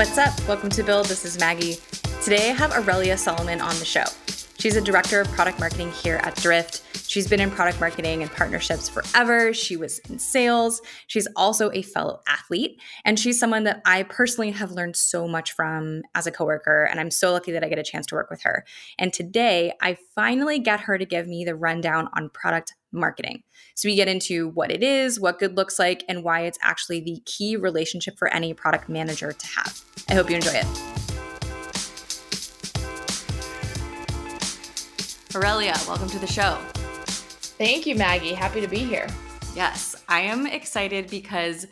What's up? Welcome to Build. This is Maggie. Today I have Aurelia Solomon on the show. She's a director of product marketing here at Drift. She's been in product marketing and partnerships forever. She was in sales. She's also a fellow athlete, and she's someone that I personally have learned so much from as a coworker, and I'm so lucky that I get a chance to work with her. And today, I finally get her to give me the rundown on product marketing. So we get into what it is, what good looks like, and why it's actually the key relationship for any product manager to have. I hope you enjoy it. Aurelia, welcome to the show. Thank you, Maggie. Happy to be here. Yes, I am excited because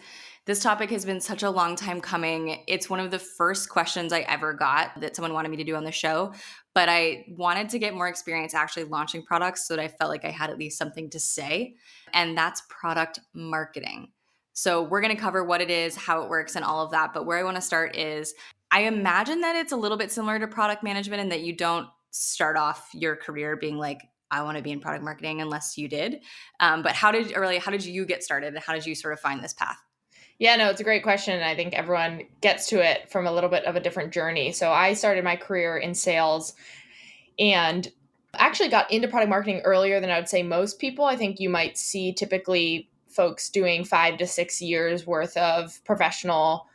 this topic has been such a long time coming. It's one of the first questions I ever got that someone wanted me to do on the show, but I wanted to get more experience actually launching products so that I felt like I had at least something to say, and that's product marketing. So we're going to cover what it is, how it works, and all of that, but where I want to start is I imagine that it's a little bit similar to product management and that you don't start off your career being like, I want to be in product marketing unless you did. But how did you get started and how did you sort of find this path? Yeah, no, it's a great question. I think everyone gets to it from a little bit of a different journey. So I started my career in sales and actually got into product marketing earlier than I would say most people. I think you might see typically folks doing 5 to 6 years worth of professional,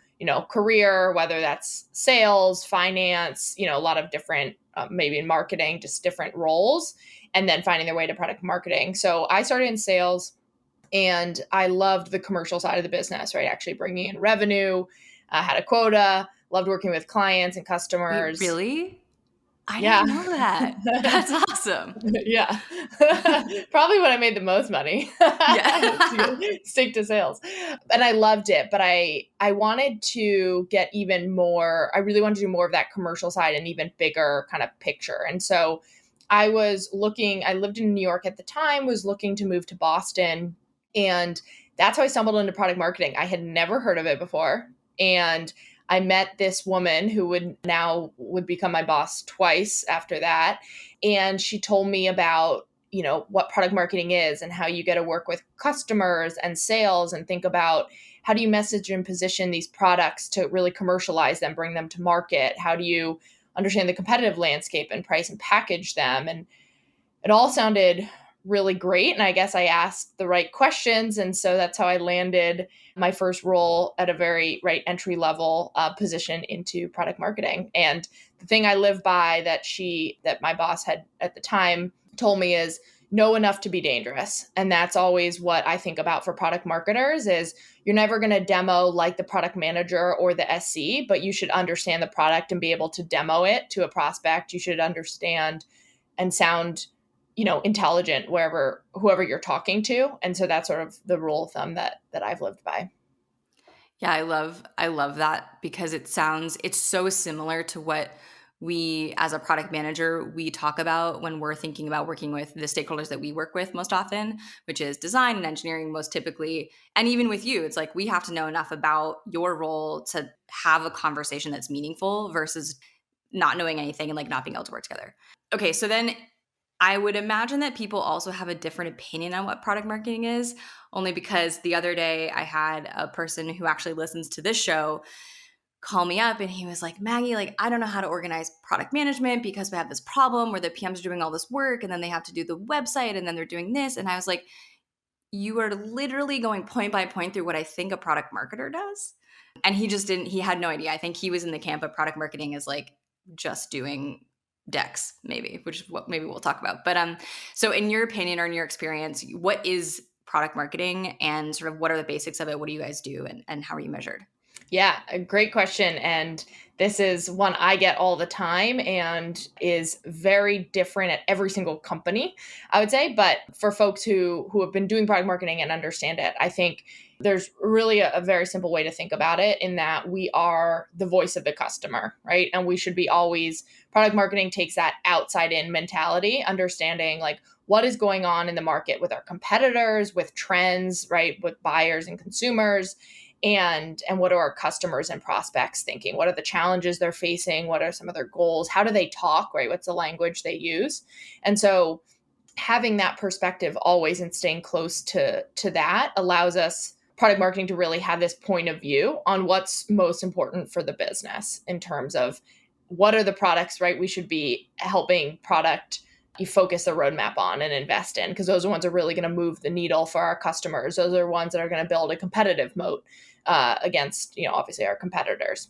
career, whether that's sales, finance, a lot of different, maybe in marketing, just different roles, and then finding their way to product marketing. So I started in sales and I loved the commercial side of the business, right? Actually bringing in revenue, had a quota, loved working with clients and customers. Wait, really? I Yeah. didn't know that. That's awesome. Yeah. Probably when I made the most money. Yeah. Stick to sales. And I loved it, but I wanted to get even more, I really wanted to do more of that commercial side and even bigger kind of picture. And so I lived in New York at the time, was looking to move to Boston. And that's how I stumbled into product marketing. I had never heard of it before. And I met this woman who would become my boss twice after that. And she told me about, what product marketing is and how you get to work with customers and sales and think about how do you message and position these products to really commercialize them, bring them to market? How do you understand the competitive landscape and price and package them? And it all sounded really great. And I guess I asked the right questions. And so that's how I landed my first role at a very entry level position into product marketing. And the thing I live by that my boss had at the time told me is know enough to be dangerous. And that's always what I think about for product marketers is you're never going to demo like the product manager or the SC, but you should understand the product and be able to demo it to a prospect. You should understand and sound intelligent whoever you're talking to. And so that's sort of the rule of thumb that I've lived by. Yeah, I love that because it's so similar to what we as a product manager, we talk about when we're thinking about working with the stakeholders that we work with most often, which is design and engineering most typically. And even with you, it's like we have to know enough about your role to have a conversation that's meaningful versus not knowing anything and like not being able to work together. Okay, so then I would imagine that people also have a different opinion on what product marketing is, only because the other day I had a person who actually listens to this show call me up and he was like, Maggie, like, I don't know how to organize product management because we have this problem where the PMs are doing all this work and then they have to do the website and then they're doing this. And I was like, you are literally going point by point through what I think a product marketer does. And he had no idea. I think he was in the camp of product marketing is like just doing decks, maybe, which is what maybe we'll talk about. But so in your opinion or in your experience, what is product marketing and sort of what are the basics of it? What do you guys do and how are you measured? Yeah, a great question. And this is one I get all the time and is very different at every single company, I would say. But for folks who have been doing product marketing and understand it, I think there's really a very simple way to think about it in that we are the voice of the customer, right? And we should be product marketing takes that outside in mentality, understanding like what is going on in the market with our competitors, with trends, right? With buyers and consumers. And what are our customers and prospects thinking? What are the challenges they're facing? What are some of their goals? How do they talk, right? What's the language they use? And so having that perspective always and staying close to that allows us product marketing to really have this point of view on what's most important for the business in terms of what are the products, right? We should be helping product you focus the roadmap on and invest in, because those are ones that are really going to move the needle for our customers. Those are ones that are going to build a competitive moat against, obviously our competitors.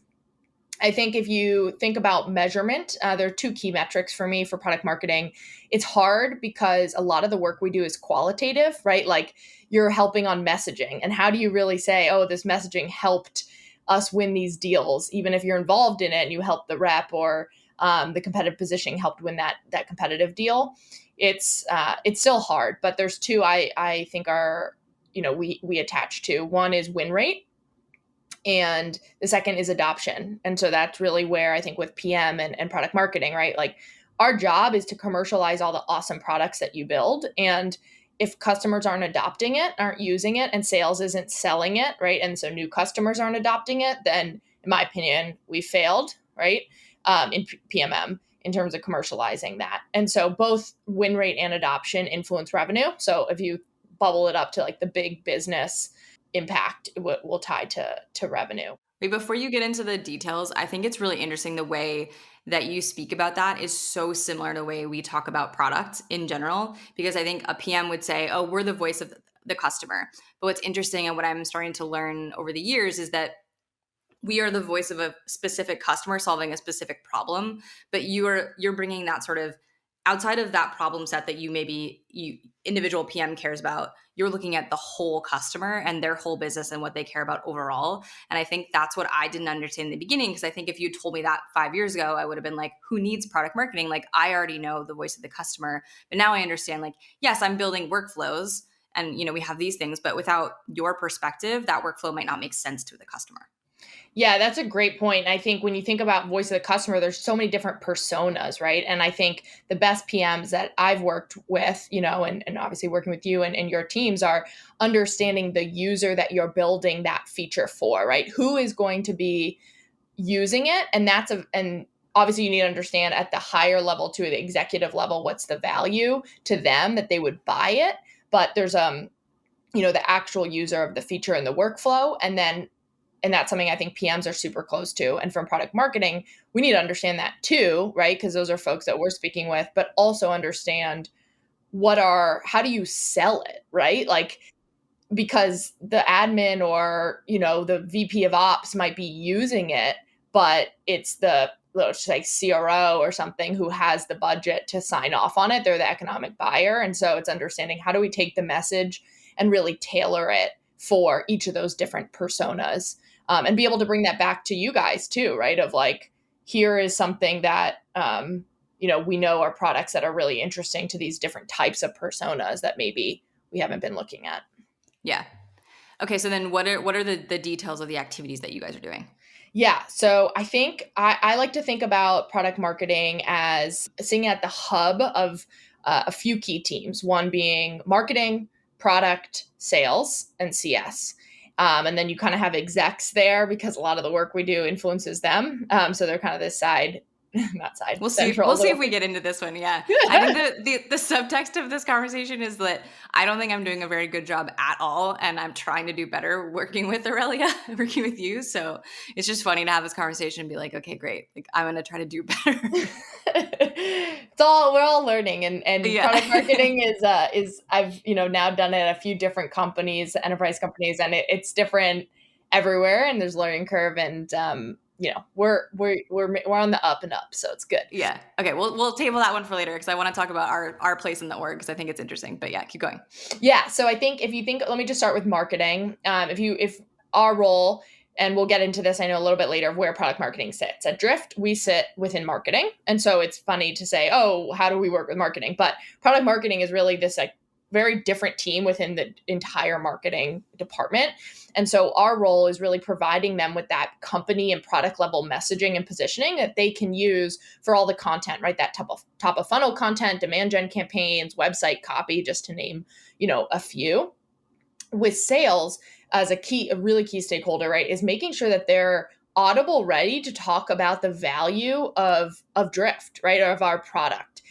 I think if you think about measurement, there are two key metrics for me for product marketing. It's hard because a lot of the work we do is qualitative, right? Like you're helping on messaging. And how do you really say, oh, this messaging helped us win these deals, even if you're involved in it and you help the rep or the competitive positioning helped win that competitive deal? It's still hard, but there's two I think are, we attach to. One is win rate, and the second is adoption. And so that's really where I think with PM and product marketing, right? Like our job is to commercialize all the awesome products that you build. And if customers aren't adopting it, aren't using it, and sales isn't selling it, right? And so new customers aren't adopting it, then in my opinion, we failed, right? In PMM in terms of commercializing that. And so both win rate and adoption influence revenue. So if you bubble it up to like the big business impact, will tie to revenue. Wait, before you get into the details, I think it's really interesting the way that you speak about that is so similar to the way we talk about product in general, because I think a PM would say, oh, we're the voice of the customer. But what's interesting and what I'm starting to learn over the years is that we are the voice of a specific customer solving a specific problem, but you're bringing that sort of outside of that problem set that you individual PM cares about. You're looking at the whole customer and their whole business and what they care about overall. And I think that's what I didn't understand in the beginning, because I think if you told me that 5 years ago, I would have been like, who needs product marketing? Like, I already know the voice of the customer. But now I understand, like, yes, I'm building workflows and we have these things, but without your perspective, that workflow might not make sense to the customer. Yeah, that's a great point. I think when you think about voice of the customer, there's so many different personas, right? And I think the best PMs that I've worked with, and obviously working with you and your teams, are understanding the user that you're building that feature for, right? Who is going to be using it? And obviously you need to understand at the higher level to the executive level, what's the value to them that they would buy it. But there's the actual user of the feature and the workflow, and that's something I think PMs are super close to. And from product marketing, we need to understand that too, right? Because those are folks that we're speaking with, but also understand how do you sell it, right? Like, because the admin or, the VP of ops might be using it, but it's let's say CRO or something who has the budget to sign off on it. They're the economic buyer. And so it's understanding how do we take the message and really tailor it for each of those different personas, and be able to bring that back to you guys too, right? Of like, here is something that, we know are products that are really interesting to these different types of personas that maybe we haven't been looking at. Yeah. Okay, so then what are the details of the activities that you guys are doing? Yeah. So I think I like to think about product marketing as sitting at the hub of a few key teams, one being marketing, product, sales, and CS. And then you kind of have execs there because a lot of the work we do influences them. So they're kind of this side, not side. We'll see. Central, We'll see if we get into this one. Yeah, I think the subtext of this conversation is that I don't think I'm doing a very good job at all, and I'm trying to do better working with Aurelia, working with you. So it's just funny to have this conversation and be like, okay, great. Like, I'm going to try to do better. We're all learning, and Yeah. product marketing is I've now done it at a few different companies, enterprise companies, and it's different everywhere, and there's learning curve, and we're on the up and up, so it's good. Yeah. Okay. We'll table that one for later because I want to talk about our place in the org because I think it's interesting. But yeah, keep going. Yeah. So I think let me just start with marketing. If our role, and we'll get into this, I know a little bit later, of where product marketing sits. At Drift, we sit within marketing. And so it's funny to say, oh, how do we work with marketing? But product marketing is really this like very different team within the entire marketing department. And so our role is really providing them with that company and product level messaging and positioning that they can use for all the content, right? That top of funnel content, demand gen campaigns, website copy, just to name, a few. With sales as a really key stakeholder, right, is making sure that they're audible ready to talk about the value of Drift, right, or of our product.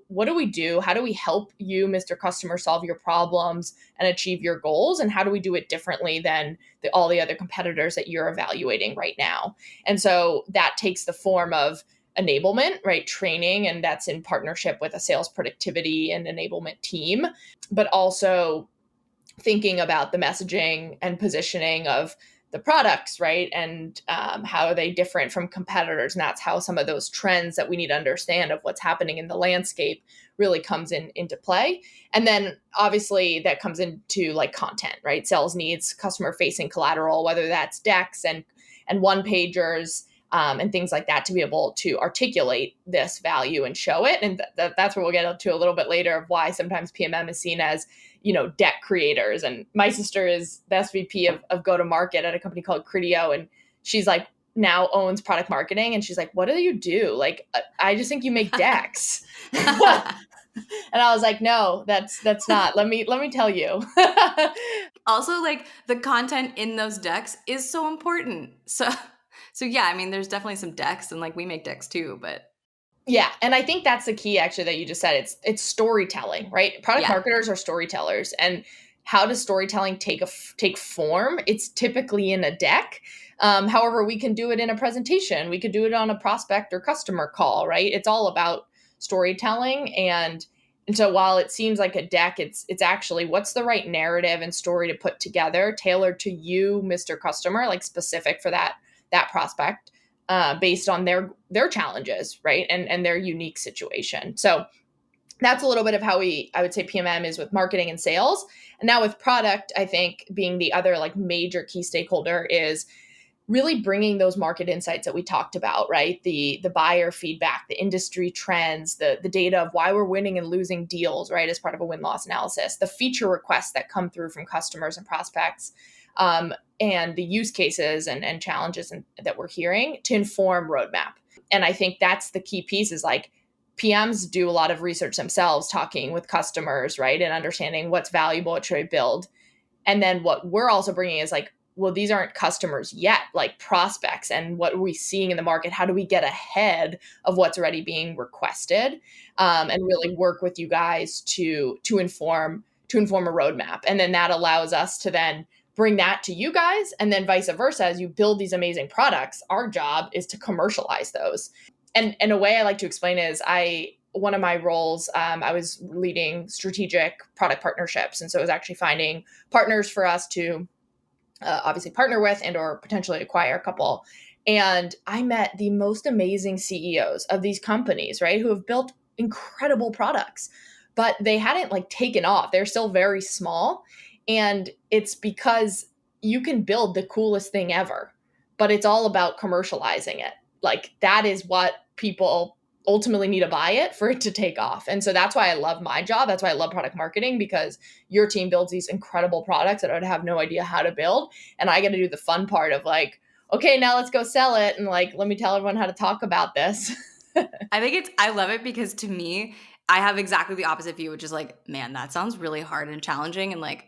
what do we do? How do we help you, Mr. Customer, solve your problems and achieve your goals? And how do we do it differently than all the other competitors that you're evaluating right now? And so that takes the form of enablement, right? Training, and that's in partnership with a sales productivity and enablement team, but also thinking about the messaging and positioning of the products, right? And how are they different from competitors? And that's how some of those trends that we need to understand of what's happening in the landscape really comes into play. And then obviously that comes into like content, right? Sales needs customer facing collateral, whether that's decks and one pagers, and things like that, to be able to articulate this value and show it. And that's what we'll get into a little bit later, of why sometimes PMM is seen as, deck creators. And my sister is the SVP of go to market at a company called Criteo. And she's like, now owns product marketing. And she's like, what do you do? Like, I just think you make decks. And I was like, no, that's not. Let me tell you. Also, like, the content in those decks is so important. So yeah, I mean, there's definitely some decks, and like we make decks too, but Yeah, and I think that's the key actually that you just said. It's storytelling, right? Product yeah. marketers are storytellers, and how does storytelling take form? It's typically in a deck. However, we can do it in a presentation. We could do it on a prospect or customer call, right? It's all about storytelling, and so while it seems like a deck, it's actually what's the right narrative and story to put together, tailored to you, Mr. Customer, like specific for that prospect, based on their challenges, right, and their unique situation. So that's a little bit of how I would say PMM is with marketing and sales. And now with product, I think being the other like major key stakeholder is really bringing those market insights that we talked about, right? The buyer feedback, the industry trends, the data of why we're winning and losing deals, right, as part of a win-loss analysis, the feature requests that come through from customers and prospects, and the use cases and challenges that we're hearing to inform roadmap. And I think that's the key piece, is like PMs do a lot of research themselves, talking with customers, right, and understanding what's valuable, what should I build. And then what we're also bringing is like, well, these aren't customers yet, like prospects, and what are we seeing in the market? How do we get ahead of what's already being requested, and really work with you guys to inform a roadmap? And then that allows us to then bring that to you guys, and then vice versa. As you build these amazing products, our job is to commercialize those. And a way I like to explain it is, one of my roles, I was leading strategic product partnerships, and so it was actually finding partners for us to obviously partner with and or potentially acquire a couple. And I met the most amazing CEOs of these companies, right, who have built incredible products, but they hadn't like taken off. They're still very small. And it's because you can build the coolest thing ever, but it's all about commercializing it. Like, that is what people ultimately need to buy it for it to take off. And so that's why I love my job. That's why I love product marketing, because your team builds these incredible products that I would have no idea how to build. And I get to do the fun part of like, okay, now let's go sell it. And like, let me tell everyone how to talk about this. I love it, because to me, I have exactly the opposite view, which is like, man, that sounds really hard and challenging, and like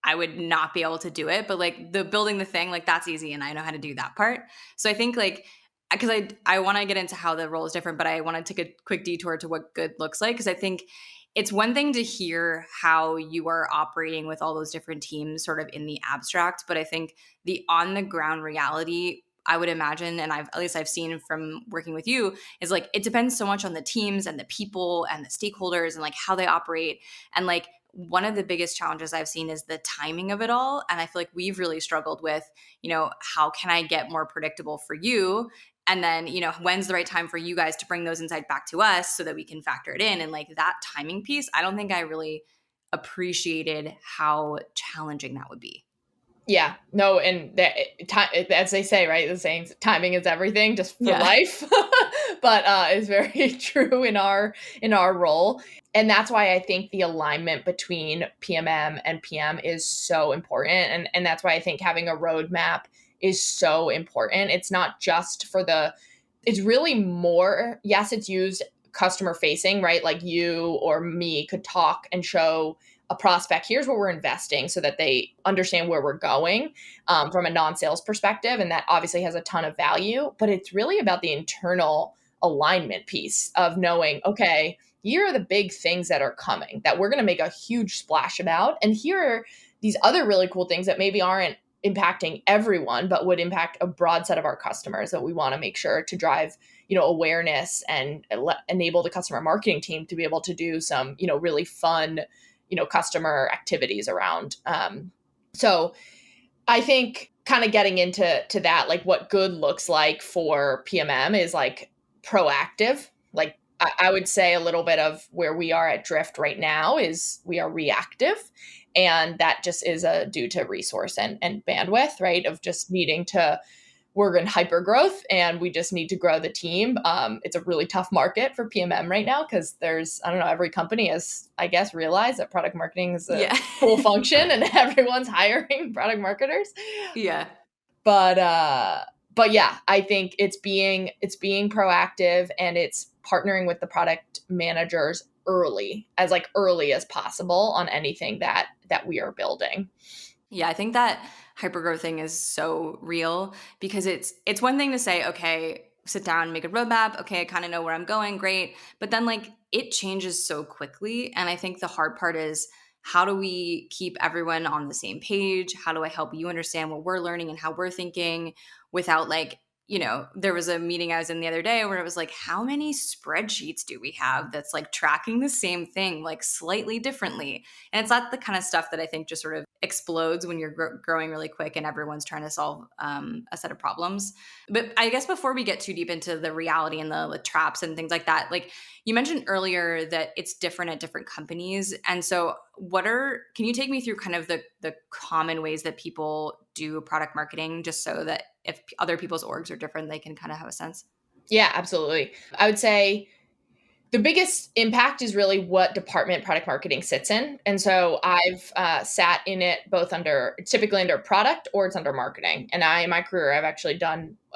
I would not be able to do it. But like the building the thing, like that's easy, and I know how to do that part. So I think like, because I want to get into how the role is different, but I want to take a quick detour to what good looks like, because I think it's one thing to hear how you are operating with all those different teams sort of in the abstract, but I think the on the ground reality, I would imagine, and I've seen from working with you, is like it depends so much on the teams and the people and the stakeholders and like how they operate. And like one of the biggest challenges I've seen is the timing of it all. And I feel like we've really struggled with, how can I get more predictable for you? And then, when's the right time for you guys to bring those insights back to us so that we can factor it in? And like that timing piece, I don't think I really appreciated how challenging that would be. Yeah, no, and that as they say, right, the saying, timing is everything, just for Yeah. life. But it's very true in our role. And that's why I think the alignment between PMM and PM is so important. And that's why I think having a roadmap is so important. It's not just it's really more, yes, it's used customer facing, right? Like you or me could talk and show a prospect, here's where we're investing, so that they understand where we're going, from a non-sales perspective. And that obviously has a ton of value, but it's really about the internal alignment piece of knowing, okay, here are the big things that are coming that we're going to make a huge splash about. And here are these other really cool things that maybe aren't impacting everyone, but would impact a broad set of our customers that we want to make sure to drive, awareness and enable the customer marketing team to be able to do some, really fun, customer activities around. So I think kind of getting into that, like what good looks like for PMM is like proactive. Like I would say a little bit of where we are at Drift right now is we are reactive. And that just is due to resource and bandwidth, right? Of just needing to, we're in hyper growth and we just need to grow the team. It's a really tough market for PMM right now because there's, I don't know, every company has, I guess, realized that product marketing is a Yeah. cool function and everyone's hiring product marketers. Yeah. But yeah, I think it's being proactive and it's partnering with the product managers early as possible on anything that we are building. Yeah, I think that hypergrowth thing is so real because it's one thing to say, okay, sit down, make a roadmap. Okay, I kind of know where I'm going. Great. But then like it changes so quickly. And I think the hard part is how do we keep everyone on the same page? How do I help you understand what we're learning and how we're thinking without like, there was a meeting I was in the other day where it was like, how many spreadsheets do we have that's like tracking the same thing, like slightly differently? And it's not the kind of stuff that I think just sort of explodes when you're growing really quick and everyone's trying to solve a set of problems. But I guess before we get too deep into the reality and the traps and things like that, like you mentioned earlier that it's different at different companies. And so can you take me through kind of the common ways that people do product marketing just so that if other people's orgs are different, they can kind of have a sense? Yeah, absolutely. I would say the biggest impact is really what department product marketing sits in. And so I've sat in it both typically under product or it's under marketing. And in my career, I've actually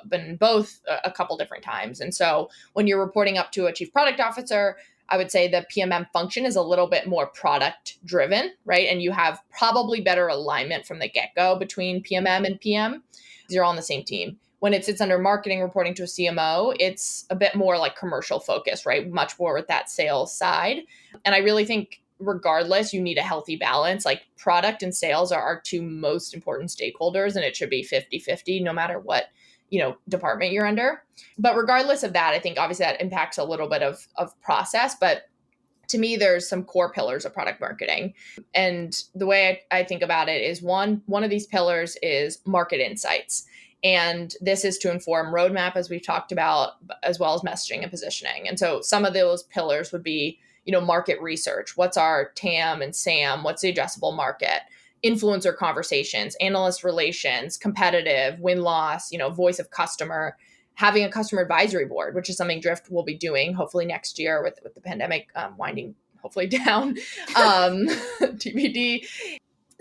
been both a couple different times. And so when you're reporting up to a chief product officer, I would say the PMM function is a little bit more product driven, right? And you have probably better alignment from the get go between PMM and PM. You're all on the same team. When it sits under marketing reporting to a CMO, it's a bit more like commercial focus, right? Much more with that sales side. And I really think regardless, you need a healthy balance. Like product and sales are our two most important stakeholders, and it should be 50-50 no matter what, department you're under. But regardless of that, I think obviously that impacts a little bit of process. But to me, there's some core pillars of product marketing. And the way I think about it is one of these pillars is market insights. And this is to inform roadmap, as we've talked about, as well as messaging and positioning. And so some of those pillars would be, market research. What's our TAM and SAM? What's the addressable market? Influencer conversations, analyst relations, competitive, win-loss, voice of customer, having a customer advisory board, which is something Drift will be doing hopefully next year with the pandemic winding hopefully down, TBD.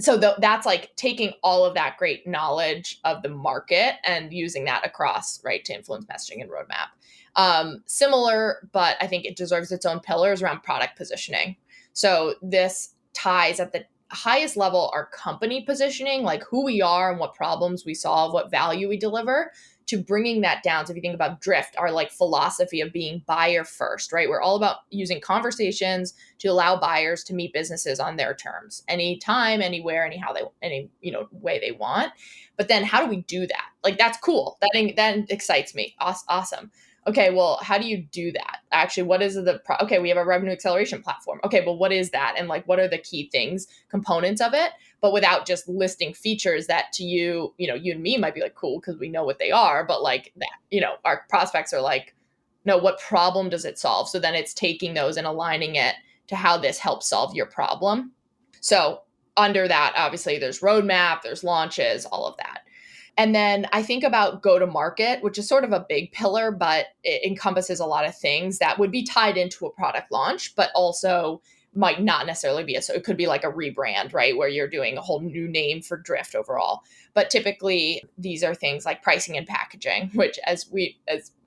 So that's like taking all of that great knowledge of the market and using that across, right, to influence messaging and roadmap. Similar, but I think it deserves its own pillars around product positioning. So this ties at the highest level our company positioning, like who we are and what problems we solve, what value we deliver, to bringing that down. So if you think about Drift, our like philosophy of being buyer first, right? We're all about using conversations to allow buyers to meet businesses on their terms, anytime, anywhere, any way they want. But then how do we do that? Like that's cool. That excites me. Awesome. Okay, well, how do you do that? Actually, what is okay, we have a revenue acceleration platform. Okay, but what is that? And like, what are the key components of it? But without just listing features that to you, you and me might be like, cool, because we know what they are. But like that, our prospects are like, no, what problem does it solve? So then it's taking those and aligning it to how this helps solve your problem. So under that, obviously, there's roadmap, there's launches, all of that. And then I think about go to market, which is sort of a big pillar, but it encompasses a lot of things that would be tied into a product launch, but also might not necessarily be so it could be like a rebrand, right? Where you're doing a whole new name for Drift overall. But typically these are things like pricing and packaging, which as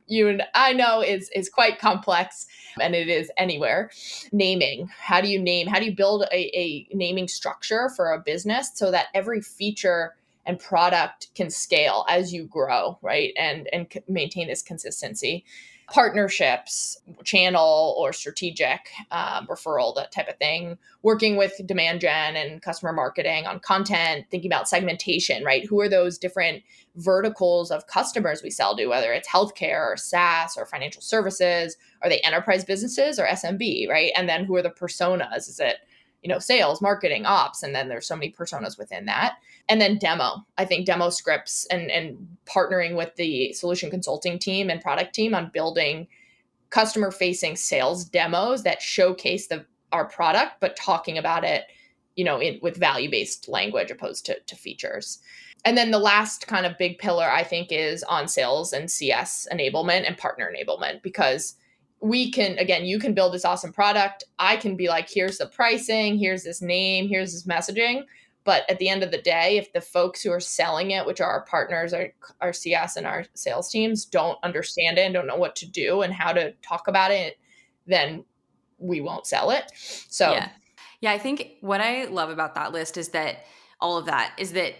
you and I know is quite complex, and it is anywhere. Naming. How do you build a naming structure for a business so that every feature and product can scale as you grow, right? And maintain this consistency. partnerships, channel or strategic referral, that type of thing. Working with demand gen and customer marketing on content, thinking about segmentation, right? Who are those different verticals of customers we sell to, whether it's healthcare or SaaS or financial services? Are they enterprise businesses or SMB, right? And then who are the personas? Is it, sales, marketing, ops? And then there's so many personas within that. And then demo. I think demo scripts and partnering with the solution consulting team and product team on building customer facing sales demos that showcase our product, but talking about it, with value based language opposed to features. And then the last kind of big pillar, I think, is on sales and CS enablement and partner enablement, because we can, again, you can build this awesome product. I can be like, here's the pricing, here's this name, here's this messaging. But at the end of the day, if the folks who are selling it, which are our partners, our CS and our sales teams, don't understand it and don't know what to do and how to talk about it, then we won't sell it. So Yeah. Yeah, I think what I love about that list is that all of that is that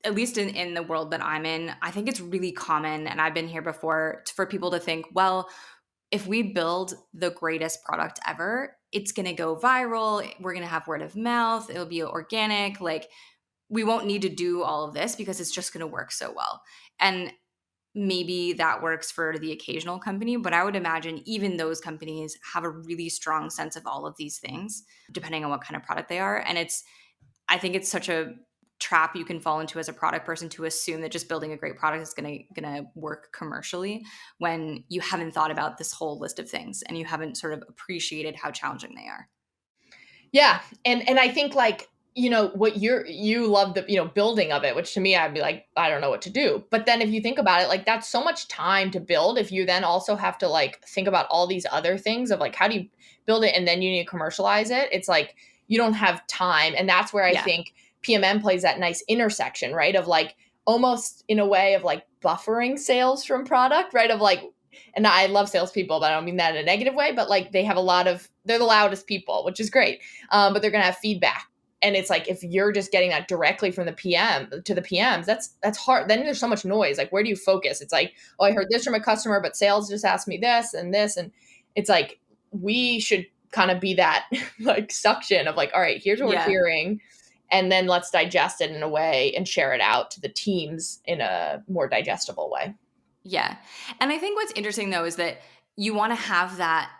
at least in the world that I'm in, I think it's really common, and I've been here before, for people to think, well, if we build the greatest product ever, it's going to go viral. We're going to have word of mouth. It'll be organic. Like, we won't need to do all of this because it's just going to work so well. And maybe that works for the occasional company, but I would imagine even those companies have a really strong sense of all of these things, depending on what kind of product they are. And I think it's such a trap you can fall into as a product person, to assume that just building a great product is gonna work commercially, when you haven't thought about this whole list of things and you haven't sort of appreciated how challenging they are. yeah, and I think, like, what you love the, building of it, which to me, I'd be like, I don't know what to do. But then if you think about it, like, that's so much time to build. If you then also have to, like, think about all these other things of, like, how do you build it, and then you need to commercialize it, it's like you don't have time. And that's where I Yeah. think PMM plays that nice intersection, right? Of, like, almost in a way of, like, buffering sales from product, right? Of, like, and I love salespeople, but I don't mean that in a negative way, but, like, they have they're the loudest people, which is great. But they're going to have feedback. And it's like, if you're just getting that directly from the PM to the PMs, that's hard. Then there's so much noise. Like, where do you focus? It's like, oh, I heard this from a customer, but sales just asked me this and this. And it's like, we should kind of be that like suction of, like, all right, here's what we're Yeah. hearing. And then let's digest it in a way and share it out to the teams in a more digestible way. Yeah. And I think what's interesting though is that you want to have that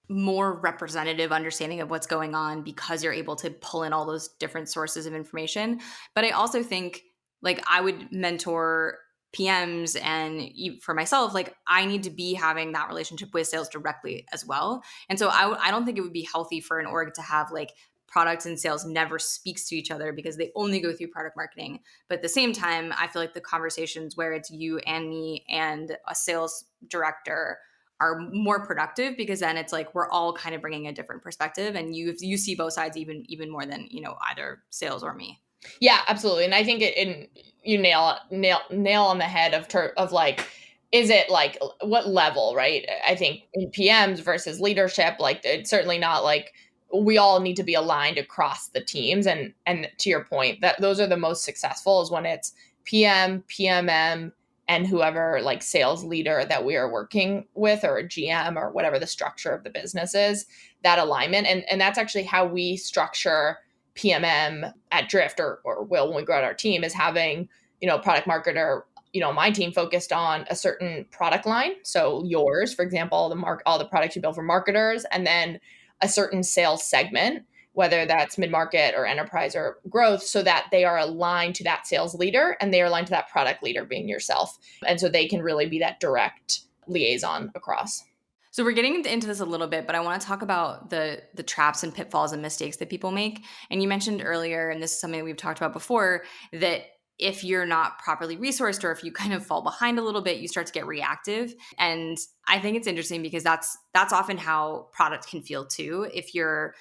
more representative understanding of what's going on, because you're able to pull in all those different sources of information. But I also think, like, I would mentor PMs, and for myself, like, I need to be having that relationship with sales directly as well. And so I don't think it would be healthy for an org to have, like, product and sales never speaks to each other because they only go through product marketing. But at the same time, I feel like the conversations where it's you and me and a sales director are more productive, because then it's like we're all kind of bringing a different perspective, and you see both sides even more than either sales or me. Yeah, absolutely. And I think you nail on the head of, like, is it, like, what level, right? I think in PMs versus leadership, like, it's certainly not like we all need to be aligned across the teams. And to your point, that those are the most successful, is when it's PM, PMM, and whoever, like, sales leader that we are working with, or a GM, or whatever the structure of the business is, that alignment. And that's actually how we structure PMM at Drift, or will when we grow out our team, is having, product marketer, my team focused on a certain product line. So yours, for example, all the products you build for marketers, and then a certain sales segment, whether that's mid-market or enterprise or growth, so that they are aligned to that sales leader and they are aligned to that product leader being yourself. And so they can really be that direct liaison across. So we're getting into this a little bit, but I want to talk about the traps and pitfalls and mistakes that people make. And you mentioned earlier, and this is something we've talked about before, that if you're not properly resourced, or if you kind of fall behind a little bit, you start to get reactive. And I think it's interesting because that's often how product can feel too. If you're,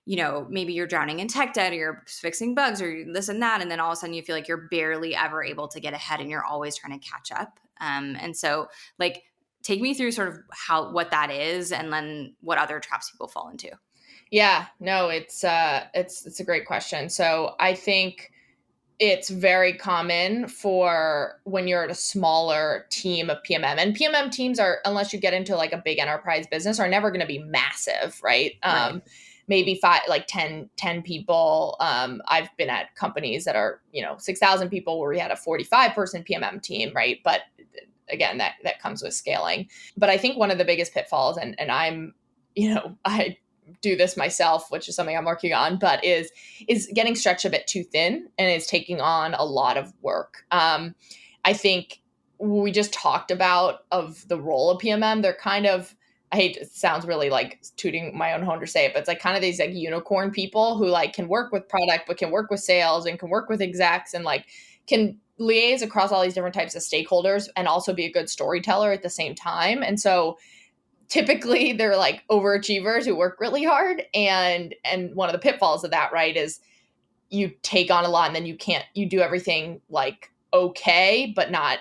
maybe you're drowning in tech debt, or you're fixing bugs, or this and that, and then all of a sudden you feel like you're barely ever able to get ahead, and you're always trying to catch up. And so, like, take me through sort of what that is, and then what other traps people fall into. Yeah, no, it's a great question. So I think it's very common for when you're at a smaller team of PMM. And PMM teams are, unless you get into like a big enterprise business, are never going to be massive, right? Right. Maybe five, like 10 people. I've been at companies that are, 6,000 people where we had a 45-person PMM team, right? But again, that comes with scaling. But I think one of the biggest pitfalls, and I'm, I do this myself, which is something I'm working on, but is getting stretched a bit too thin and is taking on a lot of work. I think we just talked about of the role of PMM. They're kind of, I hate, it sounds really like tooting my own horn to say it, but it's like kind of these like unicorn people who like can work with product, but can work with sales and can work with execs and like can liaise across all these different types of stakeholders and also be a good storyteller at the same time. And so typically they're like overachievers who work really hard, and one of the pitfalls of that, right, is you take on a lot and then you do everything like okay but not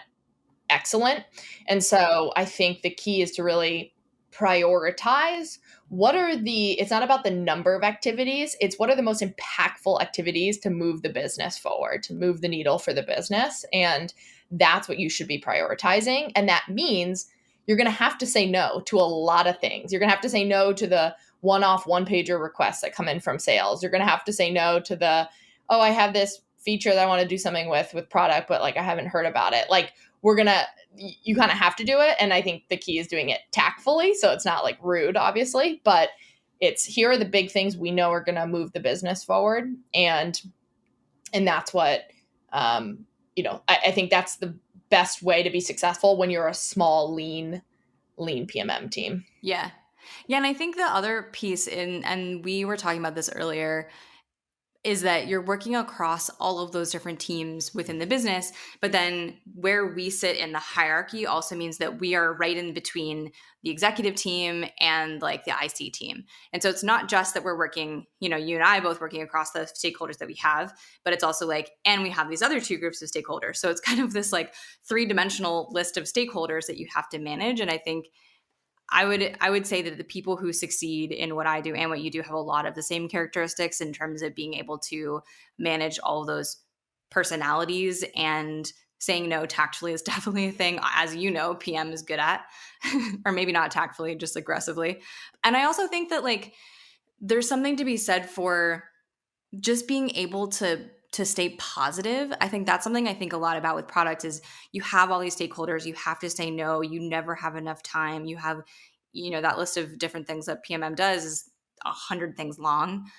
excellent. And so I think the key is to really prioritize it's not about the number of activities, it's what are the most impactful activities to move the business forward, to move the needle for the business. And that's what you should be prioritizing. And that means you're going to have to say no to a lot of things. You're going to have to say no to the one-off one-pager requests that come in from sales. You're going to have to say no to the, oh, I have this feature that I want to do something with product, but like I haven't heard about it. Like you kind of have to do it. And I think the key is doing it tactfully. So it's not like rude, obviously, but it's, here are the big things we know are going to move the business forward. And that's what, I think that's the best way to be successful when you're a small, lean PMM team. Yeah. Yeah. And I think the other piece and we were talking about this earlier, is that you're working across all of those different teams within the business. But then where we sit in the hierarchy also means that we are right in between the executive team and like the IC team. And so it's not just that we're working, you and I both working across the stakeholders that we have, but it's also like, and we have these other two groups of stakeholders. So it's kind of this like 3-dimensional list of stakeholders that you have to manage. And I think I would say that the people who succeed in what I do and what you do have a lot of the same characteristics in terms of being able to manage all of those personalities, and saying no tactfully is definitely a thing, as PM is good at, or maybe not tactfully, just aggressively. And I also think that like there's something to be said for just being able to stay positive. I think that's something I think a lot about with product is you have all these stakeholders, you have to say no, you never have enough time. You have, that list of different things that PMM does is 100 things long.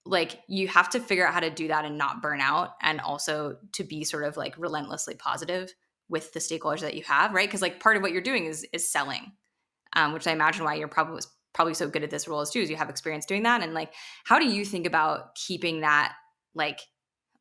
Like you have to figure out how to do that and not burn out, and also to be sort of like relentlessly positive with the stakeholders that you have, right? Because like part of what you're doing is selling, which I imagine why you're probably so good at this role as too, is you have experience doing that. And like, how do you think about keeping that like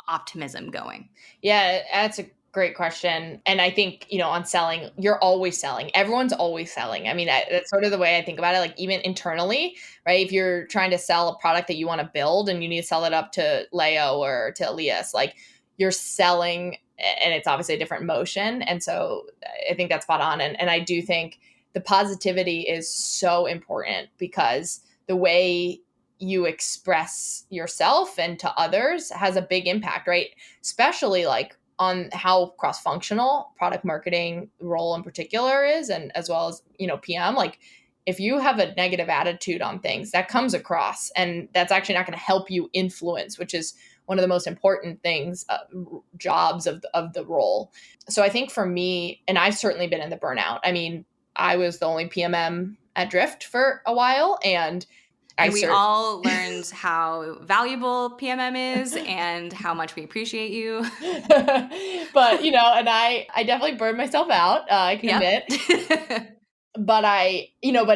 optimism going? Yeah, that's a great question. And I think, on selling, you're always selling. Everyone's always selling. I mean, that's sort of the way I think about it. Like even internally, right? If you're trying to sell a product that you want to build and you need to sell it up to Leo or to Elias, like you're selling, and it's obviously a different motion. And so I think that's spot on. And I do think the positivity is so important, because the way you express yourself and to others has a big impact, right? Especially like on how cross-functional product marketing role in particular is, and as well as, PM. Like if you have a negative attitude on things, that comes across, and that's actually not going to help you influence, which is one of the most important things, jobs of the role. So I think for me, and I've certainly been in the burnout. I mean, I was the only PMM at Drift for a while, and And we all learned how valuable PMM is and how much we appreciate you. But, and I definitely burned myself out, I can admit. But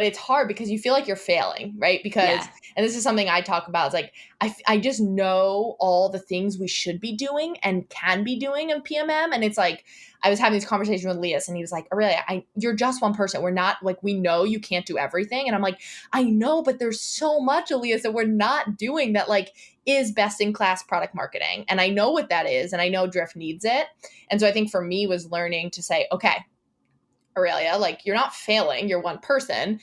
it's hard because you feel like you're failing, right? Because, Yeah. and this is something I talk about, it's like, I just know all the things we should be doing and can be doing in PMM. And it's like, I was having this conversation with Elias, and he was like, Aurelia, you're just one person. We're not like, we know you can't do everything. And I'm like, I know, but there's so much, Elias, that we're not doing that like is best in class product marketing. And I know what that is. And I know Drift needs it. And so I think for me was learning to say, okay, Aurelia, like you're not failing, you're one person.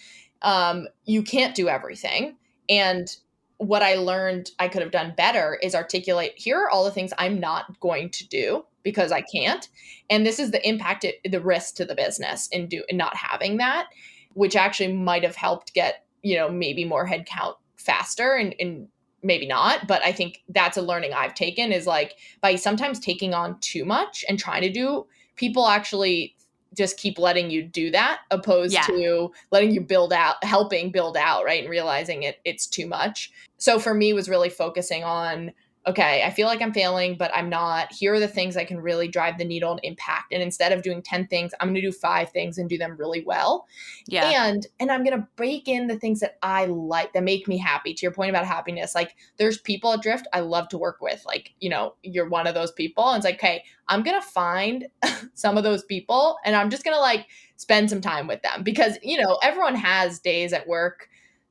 You can't do everything. And what I learned I could have done better is articulate, here are all the things I'm not going to do because I can't. And this is the impact, the risk to the business in not having that, which actually might have helped get, maybe more headcount faster and maybe not. But I think that's a learning I've taken, is like, by sometimes taking on too much and trying to do, people actually just keep letting you do that, opposed Yeah. to letting you build out, helping build out, right? And realizing it's too much. So for me, was really focusing on, okay, I feel like I'm failing, but I'm not. Here are the things I can really drive the needle and impact. And instead of doing 10 things, I'm going to do 5 things and do them really well. Yeah. And I'm going to break in the things that I like, that make me happy. To your point about happiness, like, there's people at Drift I love to work with. Like, you're one of those people. And it's like, okay, I'm going to find some of those people and I'm just going to like spend some time with them, because, everyone has days at work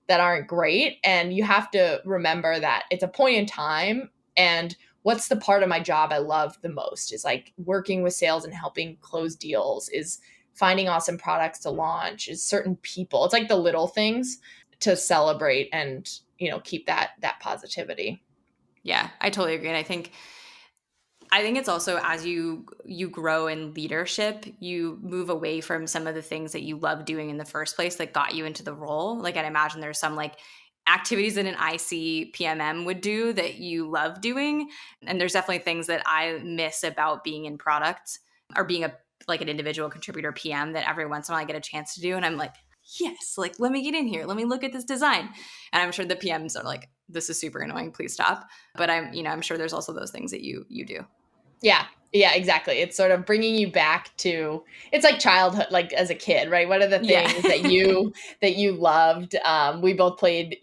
that aren't great. And you have to remember that it's a point in time. And what's the part of my job I love the most is like working with sales and helping close deals, is finding awesome products to launch, is certain people. It's like the little things to celebrate and, keep that positivity. Yeah, I totally agree. And I think it's also, as you grow in leadership, you move away from some of the things that you love doing in the first place that got you into the role. Like, I'd imagine there's some like activities that an IC PMM would do that you love doing, and there's definitely things that I miss about being in product or being a like an individual contributor PM that every once in a while I get a chance to do, and I'm like, yes, like let me get in here, let me look at this design, and I'm sure the PMs are like, this is super annoying, please stop. But I'm sure there's also those things that you do. Yeah. Yeah, exactly. It's sort of bringing you back to, it's like childhood, like as a kid, right? What are the Yeah. things that you loved? We both played,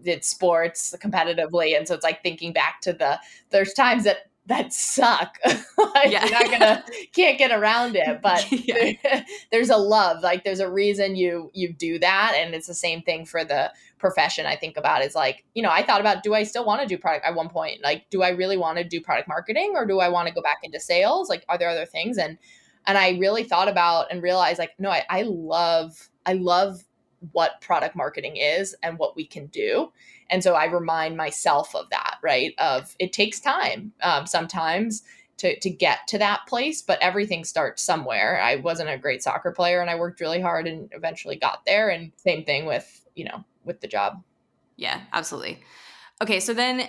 did sports competitively, and so it's like thinking back to there's times that suck. Like, Yeah. you're not gonna can't get around it, but Yeah. there's a love, like there's a reason you do that. And it's the same thing for the profession. I think about is like, I thought about, do I still want to do product at one point? Like, do I really want to do product marketing, or do I want to go back into sales? Like, are there other things? And I really thought about and realized, like, no, I love what product marketing is and what we can do. And so I remind myself of that, right? Of, it takes time, sometimes to get to that place, but everything starts somewhere. I wasn't a great soccer player and I worked really hard and eventually got there. And same thing with the job. Yeah, absolutely. Okay, so then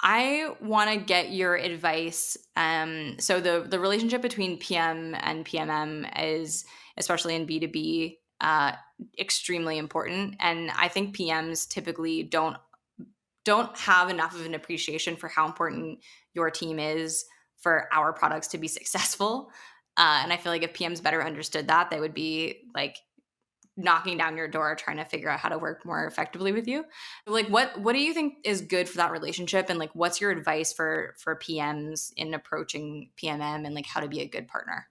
I want to get your advice. So the relationship between PM and PMM is, especially in B2B, extremely important. And I think PMs typically don't have enough of an appreciation for how important your team is for our products to be successful. And I feel like if PMs better understood that, they would be like knocking down your door trying to figure out how to work more effectively with you. Like, what do you think is good for that relationship, and like what's your advice for PMs in approaching PMM, and like how to be a good partner?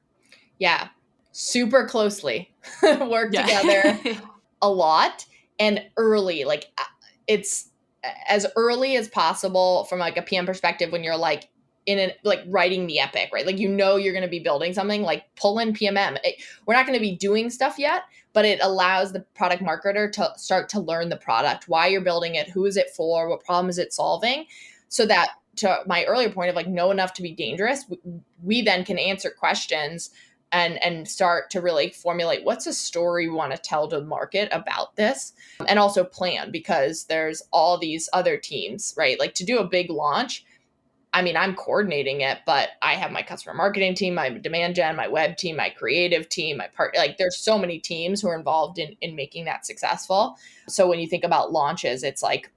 Yeah. Super closely work Yeah. together a lot, and early, like, it's as early as possible from like a PM perspective, when you're like in an like writing the epic, right? Like, you're going to be building something, like pull in PMM. We're not going to be doing stuff yet, but it allows the product marketer to start to learn the product, why you're building it, who is it for, what problem is it solving, so that, to my earlier point of like, know enough to be dangerous, we then can answer questions and start to really formulate, what's a story we want to tell to the market about this, and also plan, because there's all these other teams, right? Like, to do a big launch, I mean, I'm coordinating it, but I have my customer marketing team, my demand gen, my web team, my creative team, my part, like there's so many teams who are involved in making that successful. So when you think about launches, it's like,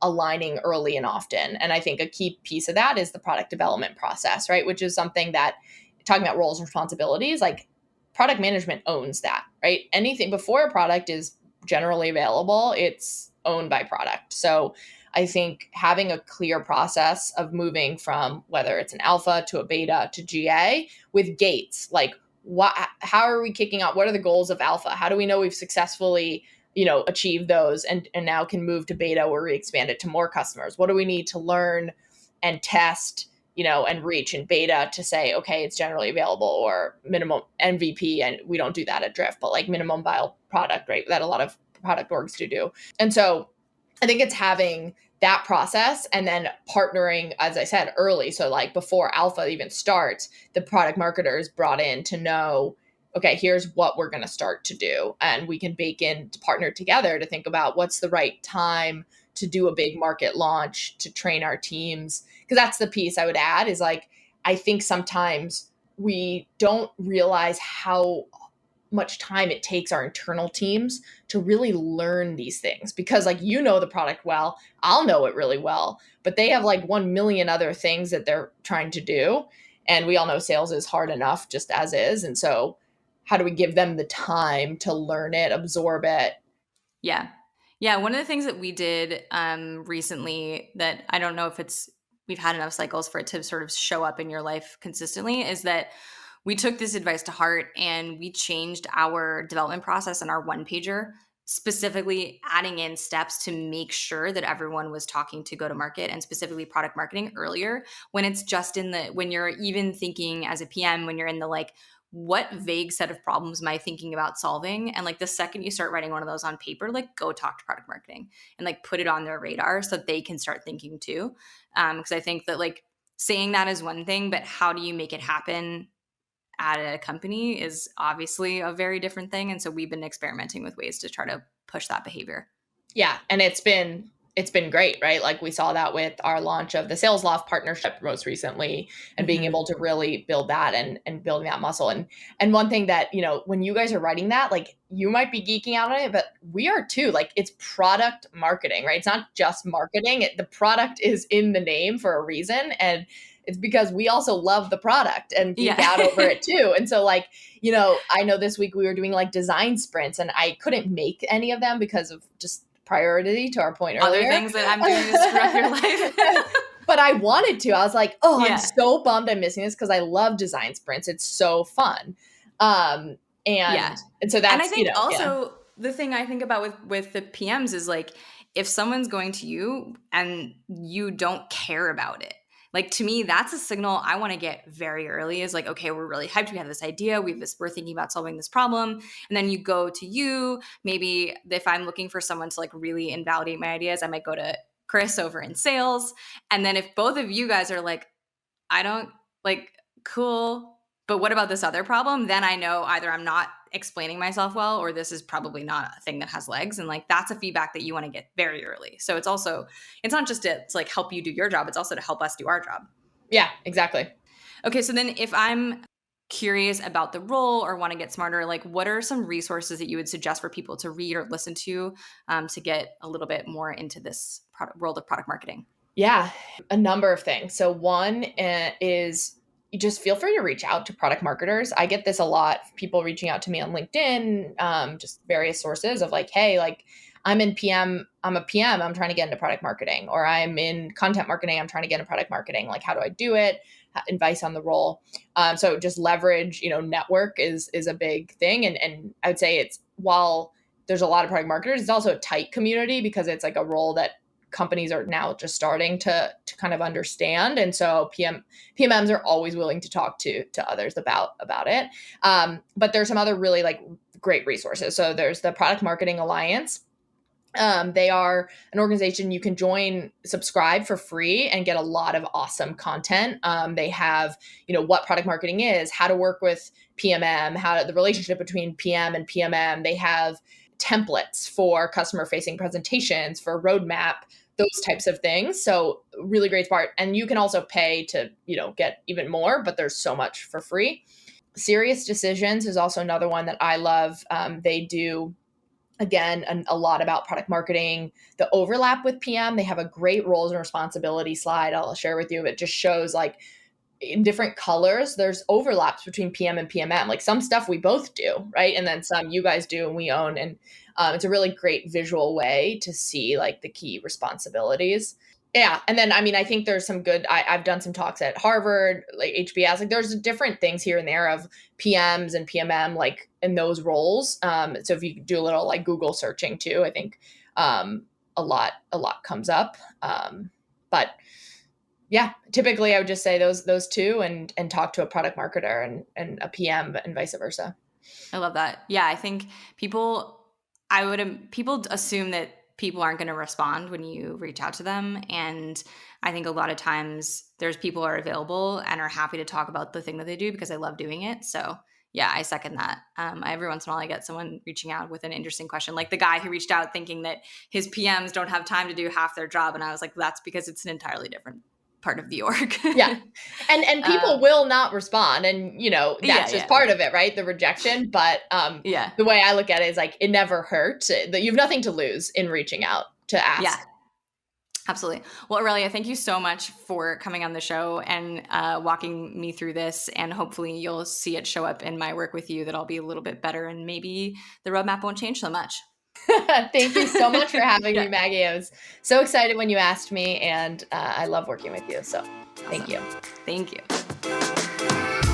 aligning early and often. And I think a key piece of that is the product development process, right? Which is something that, talking about roles and responsibilities, like product management owns that, right? Anything before a product is generally available, it's owned by product. So I think having a clear process of moving from, whether it's an alpha to a beta to GA, with gates, like how are we kicking out? What are the goals of alpha? How do we know we've successfully achieve those, and now can move to beta where we expand it to more customers? What do we need to learn and test, and reach in beta to say, okay, it's generally available, or minimum MVP. And we don't do that at Drift, but like minimum viable product, right? That a lot of product orgs do. And so I think it's having that process and then partnering, as I said, early. So, like before alpha even starts, the product marketer is brought in to know, okay, here's what we're going to start to do. And we can bake in to partner together to think about what's the right time to do a big market launch, to train our teams. Because that's the piece I would add is like, I think sometimes we don't realize how much time it takes our internal teams to really learn these things because like you know the product well, I'll know it really well, but they have like 1 million other things that they're trying to do, and we all know sales is hard enough just as is, and so how do we give them the time to learn it, absorb it? Yeah. Yeah, one of the things that we did, recently that I don't know if it's we've had enough cycles for it to sort of show up in your life consistently is that we took this advice to heart and we changed our development process and our one pager, specifically adding in steps to make sure that everyone was talking to go to market and specifically product marketing earlier when it's just in the when you're even thinking as a PM when you're in the like what vague set of problems am I thinking about solving? And like the second you start writing one of those on paper, like go talk to product marketing and like put it on their radar so that they can start thinking too. Because I think that like saying that is one thing, but how do you make it happen at a company is obviously a very different thing. And so we've been experimenting with ways to try to push that behavior. Yeah, and it's been great, right? Like we saw that with our launch of the Sales Loft partnership most recently, and being Mm-hmm. able to really build that and building that muscle. And one thing that, when you guys are writing that, like you might be geeking out on it, but we are too. Like it's product marketing, right? It's not just marketing. The product is in the name for a reason, and it's because we also love the product and geek out over Yeah. it too. And so like, I know this week we were doing like design sprints and I couldn't make any of them because of just priority to our point Other earlier. things that I'm doing to screw up your life. But I wanted to. I was like, oh, I'm Yeah. so bummed I'm missing this because I love design sprints. It's so fun. Um, Yeah. and so And I that's, think yeah. also the thing I think about with the PMs is like if someone's going to you and you don't care about it. Like to me, that's a signal I want to get very early is like, okay, we're really hyped. We have this idea. We're thinking about solving this problem. And then you go to you. Maybe if I'm looking for someone to like really invalidate my ideas, I might go to Chris over in sales. And then if both of you guys are like, I don't like cool. But what about this other problem? Then I know either I'm not explaining myself well or this is probably not a thing that has legs. And like that's a feedback that you want to get very early. So it's not just to like help you do your job, it's also to help us do our job. Yeah, exactly. Okay, so then if I'm curious about the role or want to get smarter, like what are some resources that you would suggest for people to read or listen to get a little bit more into this world of product marketing? Yeah, a number of things. So one is you just feel free to reach out to product marketers. I get this a lot. People reaching out to me on LinkedIn, just various sources of like, hey, like I'm in PM, I'm a PM, I'm trying to get into product marketing, or I'm in content marketing, I'm trying to get into product marketing. Like, how do I do it? Advice on the role. So just leverage, network is a big thing, and I would say it's while there's a lot of product marketers, it's also a tight community because it's like a role that companies are now just starting to kind of understand, and so PMMs are always willing to talk to others about it. But there's some other really like great resources. So there's the Product Marketing Alliance. They are an organization you can join, subscribe for free, and get a lot of awesome content. They have, what product marketing is, how to work with PMM, the relationship between PM and PMM. They have templates for customer facing presentations, for roadmap, those types of things. So really great part. And you can also pay to, get even more, but there's so much for free. Serious Decisions is also another one that I love. They do again a lot about product marketing, the overlap with PM. They have a great roles and responsibility slide I'll share with you. It just shows like in different colors there's overlaps between PM and PMM. Like some stuff we both do, right, and then some you guys do and we own. And it's a really great visual way to see like the key responsibilities. Yeah, and then I mean I think there's some good. I've done some talks at Harvard, like HBS. Like there's different things here and there of PMs and PMM like in those roles. So if you do a little like Google searching too, I think a lot comes up. But yeah, typically I would just say those two, and talk to a product marketer and a PM and vice versa. I love that. Yeah, I think people assume that people aren't going to respond when you reach out to them. And I think a lot of times there's people who are available and are happy to talk about the thing that they do because they love doing it. So yeah, I second that. Every once in a while I get someone reaching out with an interesting question, like the guy who reached out thinking that his PMs don't have time to do half their job. And I was like, that's because it's an entirely different part of the org. Yeah. And people will not respond, and, Yeah, that's just yeah, part yeah. of it, right? The rejection, but, Yeah. the way I look at it is, like, it never hurts, that you have nothing to lose in reaching out to Yeah. ask. Absolutely. Well, Aurelia, thank you so much for coming on the show and walking me through this. And hopefully you'll see it show up in my work with you, that I'll be a little bit better and maybe the roadmap won't change so much. Thank you so much for having me, Yeah. Maggie. I was so excited when you asked me, and I love working with you. So thank Awesome. you. Thank you.